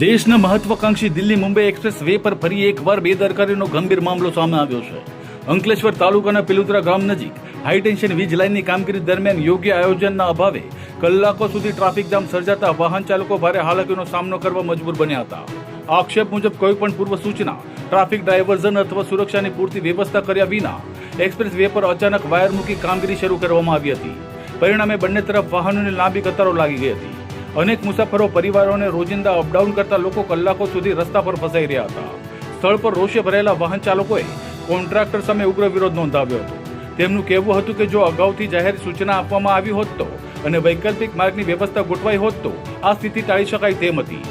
દેશના મહત્વાકાંક્ષી Delhi Mumbai express way પર ફરી એકવાર બેદરકારીનો ગંભીર મામલો સામે આવ્યો છે। અંકલેશ્વર તાલુકાના પિલુત્રા ગામ નજીક હાઈટેન્શન વીજ લાઇનની કામગીરી દરમિયાન યોગ્ય આયોજનના અભાવે કલાકો સુધી ટ્રાફિક જામ સર્જાતા વાહન ચાલકો ભારે હાલાકીનો સામનો કરવા મજબૂર બન્યા હતા। આક્ષેપ મુજબ કોઈ પણ પૂર્વ સૂચના, ટ્રાફિક ડાયવર્ઝન અથવા સુરક્ષાની પૂરતી વ્યવસ્થા કર્યા વિના એક્સપ્રેસ વે પર અચાનક વાયર મૂકી કામગીરી શરૂ કરવામાં આવી હતી। પરિણામે બંને તરફ વાહનોની લાંબી કતારો લાગી ગઈ હતી। અનેક મુસાફરો, પરિવારોને રોજિંદા અપડાઉન કરતા લોકો કલાકો સુધી રસ્તા પર ફસાઈ રહ્યા હતા। સ્થળ પર રોષે ભરેલા વાહન ચાલકોએ કોન્ટ્રાક્ટર સામે ઉગ્ર વિરોધ નોંધાવ્યો હતો। તેમનું કહેવું હતું કે જો અગાઉથી જાહેર સૂચના આપવામાં આવી હોત તો અને વૈકલ્પિક માર્ગની વ્યવસ્થા ગોઠવાઈ હોત તો આ સ્થિતિ ટાળી શકાય તેમ હતી।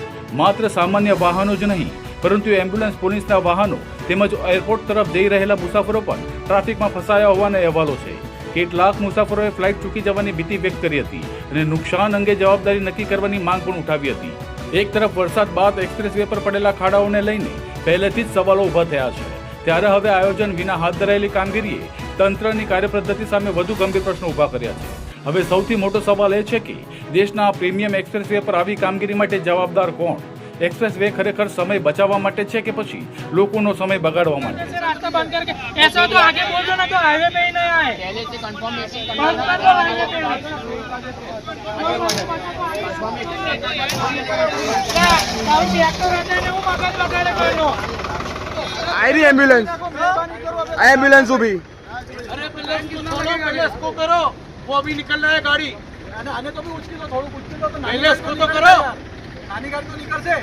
માત્ર સામાન્ય વાહનો જ નહીં પરંતુ એમ્બ્યુલન્સ, પોલીસના વાહનો તેમજ એરપોર્ટ તરફ જઈ રહેલા મુસાફરો પણ ટ્રાફિકમાં ફસાયા હોવાના અહેવાલો છે। કેટલાક મુસાફરોએ ફ્લાઇટ ચૂકી જવાની ભીતિ વ્યક્ત કરી હતી અને નુકસાન અંગે જવાબદારી નક્કી કરવાની માંગ પણ ઉઠાવી હતી। એક તરફ વરસાદ બાદ એક્સપ્રેસ વે પર પડેલા ખાડાઓને લઈને પહેલેથી જ સવાલો ઉભા થયા છે, ત્યારે હવે આયોજન વિના હાથ ધરાયેલી કામગીરીએ તંત્રની કાર્યપદ્ધતિ સામે વધુ ગંભીર પ્રશ્નો ઉભા કર્યા છે। હવે સૌથી મોટો સવાલ એ છે કે દેશના પ્રીમિયમ એક્સપ્રેસ વે પર આવી કામગીરી માટે જવાબદાર કોણ? एक्सप्रेस वे खरेखर समय बचावा માટે છે કે પછી લોકોનો સમય બગાડવા માટે? रास्ता बंद करके ऐसा तो आगे बोल दो ना, तो हाईवे पे ही नहीं आए। पहले से कंफर्मेशन बंद कर दो हाईवे पे। काउंट एक्टर रहते हैं वो मकान लगाने कर लो। आई रही एम्बुलेंस, एम्बुलेंस भी। अरे पहले इसको करो, वो अभी निकल रहा है गाड़ी। आने तो भी उसकी तो थोड़ा कुछ तो पहले इसको तो करो। नानी गाड़ी तो निकल से।